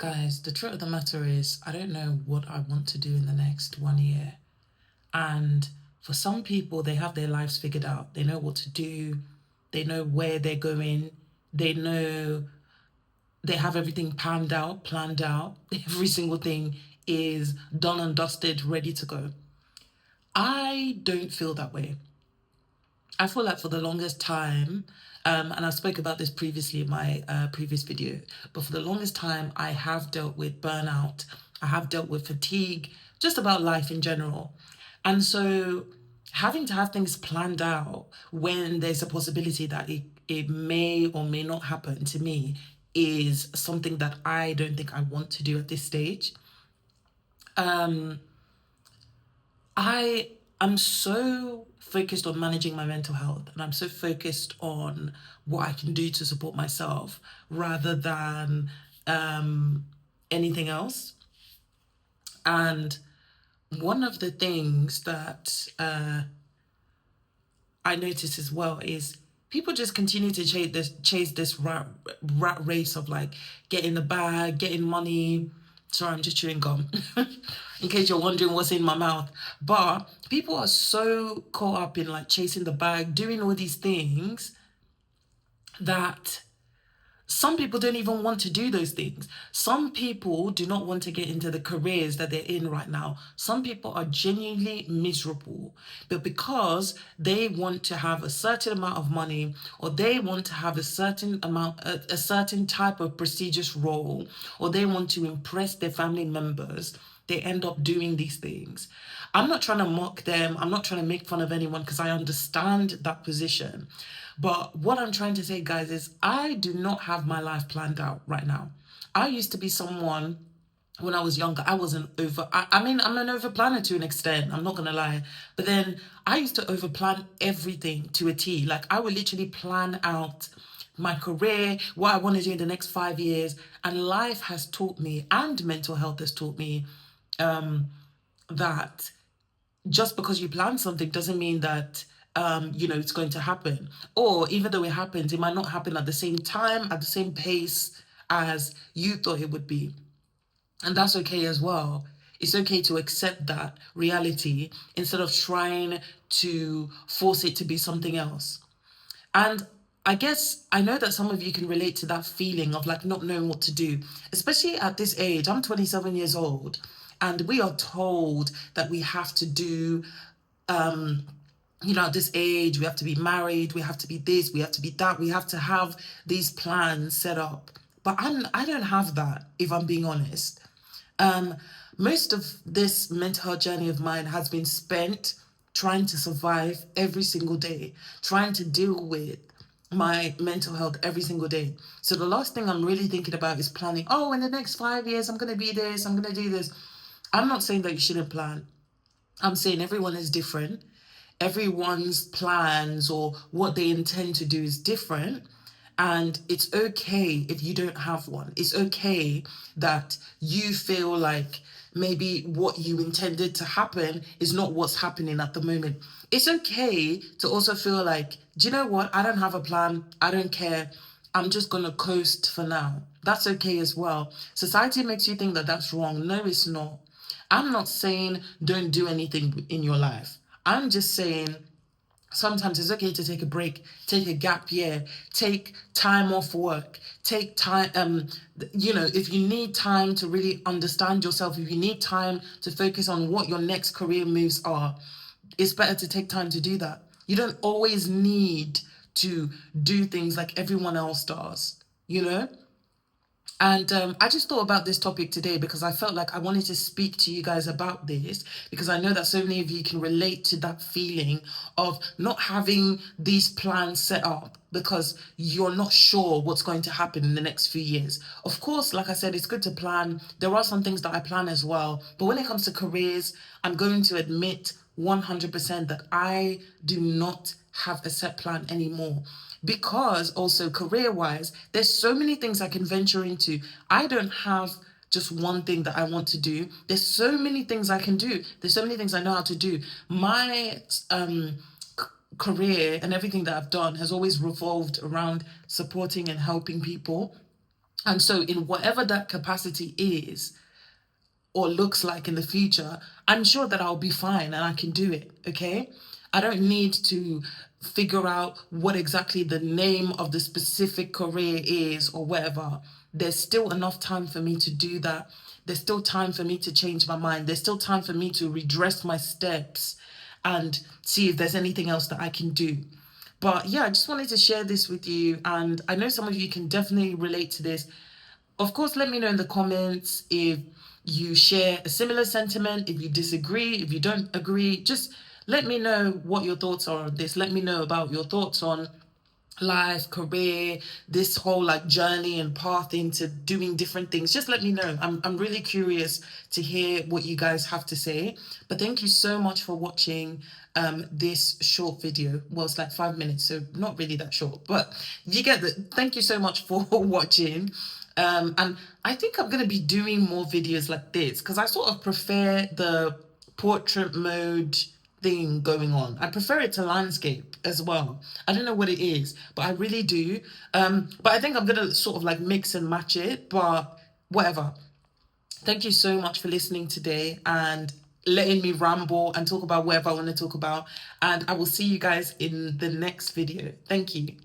Guys, the truth of the matter is, I don't know what I want to do in the next 1 year. And for some people, they have their lives figured out. They know what to do, they know where they're going, they know they have everything planned out. Every single thing is done and dusted, ready to go. I don't feel that way. I feel like for the longest time, and I spoke about this previously in my previous video, but for the longest time, I have dealt with burnout. I have dealt with fatigue, just about life in general. And so having to have things planned out when there's a possibility that it may or may not happen to me is something that I don't think I want to do at this stage. I am so focused on managing my mental health, and I'm so focused on what I can do to support myself rather than anything else. And one of the things that I notice as well is people just continue to chase this rat race of like getting the bag, getting money. Sorry, I'm just chewing gum. In case you're wondering what's in my mouth. But people are so caught up in like chasing the bag, doing all these things that some people don't even want to do those things. Some people do not want to get into the careers that they're in right now. Some people are genuinely miserable, but because they want to have a certain amount of money, or they want to have a certain type of prestigious role, or they want to impress their family members, they end up doing these things. I'm not trying to mock them. I'm not trying to make fun of anyone because I understand that position. But what I'm trying to say, guys, is I do not have my life planned out right now. I used to be someone when I was younger. I wasn't over. I mean, I'm an over planner to an extent. I'm not going to lie. But then I used to over plan everything to a T. Like I would literally plan out my career, what I want to do in the next 5 years. And life has taught me, and mental health has taught me, that just because you plan something doesn't mean that it's going to happen. Or even though it happens, it might not happen at the same time, at the same pace as you thought it would be. And that's okay as well. It's okay to accept that reality instead of trying to force it to be something else. And I guess I know that some of you can relate to that feeling of like not knowing what to do, especially at this age. I'm 27 years old, and we are told that we have to do, at this age, we have to be married, we have to be this, we have to be that, we have to have these plans set up. But I don't have that, if I'm being honest. Most of this mental health journey of mine has been spent trying to survive every single day, trying to deal with my mental health every single day. So the last thing I'm really thinking about is planning, oh, in the next 5 years, I'm going to be this, I'm going to do this. I'm not saying that you shouldn't plan. I'm saying everyone is different. Everyone's plans or what they intend to do is different. And it's okay if you don't have one. It's okay that you feel like maybe what you intended to happen is not what's happening at the moment. It's okay to also feel like, do you know what? I don't have a plan. I don't care. I'm just going to coast for now. That's okay as well. Society makes you think that that's wrong. No, it's not. I'm not saying don't do anything in your life. I'm just saying sometimes it's okay to take a break, take a gap year, take time off work, take time, if you need time to really understand yourself, if you need time to focus on what your next career moves are, it's better to take time to do that. You don't always need to do things like everyone else does, you know? And I just thought about this topic today because I felt like I wanted to speak to you guys about this because I know that so many of you can relate to that feeling of not having these plans set up because you're not sure what's going to happen in the next few years. Of course, like I said, it's good to plan. There are some things that I plan as well. But when it comes to careers, I'm going to admit 100% that I do not have a set plan anymore. Because also career-wise, there's so many things I can venture into. I don't have just one thing that I want to do. There's so many things I can do. There's so many things I know how to do. My career and everything that I've done has always revolved around supporting and helping people. And so in whatever that capacity is or looks like in the future, I'm sure that I'll be fine and I can do it, okay? I don't need to figure out what exactly the name of the specific career is or whatever. There's still enough time for me to do that. There's still time for me to change my mind. There's still time for me to redress my steps and see if there's anything else that I can do. But yeah, I just wanted to share this with you. And I know some of you can definitely relate to this. Of course, let me know in the comments if you share a similar sentiment, if you disagree, if you don't agree. Just let me know what your thoughts are on this. Let me know about your thoughts on life, career, this whole like journey and path into doing different things. Just let me know. I'm really curious to hear what you guys have to say. But thank you so much for watching this short video. Well, it's like 5 minutes, so not really that short, but you get the thank you so much for watching. And I think I'm gonna be doing more videos like this because I sort of prefer the portrait mode thing going on. I prefer it to landscape as well. I don't know what it is, but I really do. But I think I'm gonna sort of like mix and match it, but whatever. Thank you so much for listening today and letting me ramble and talk about whatever I want to talk about. And I will see you guys in the next video. Thank you.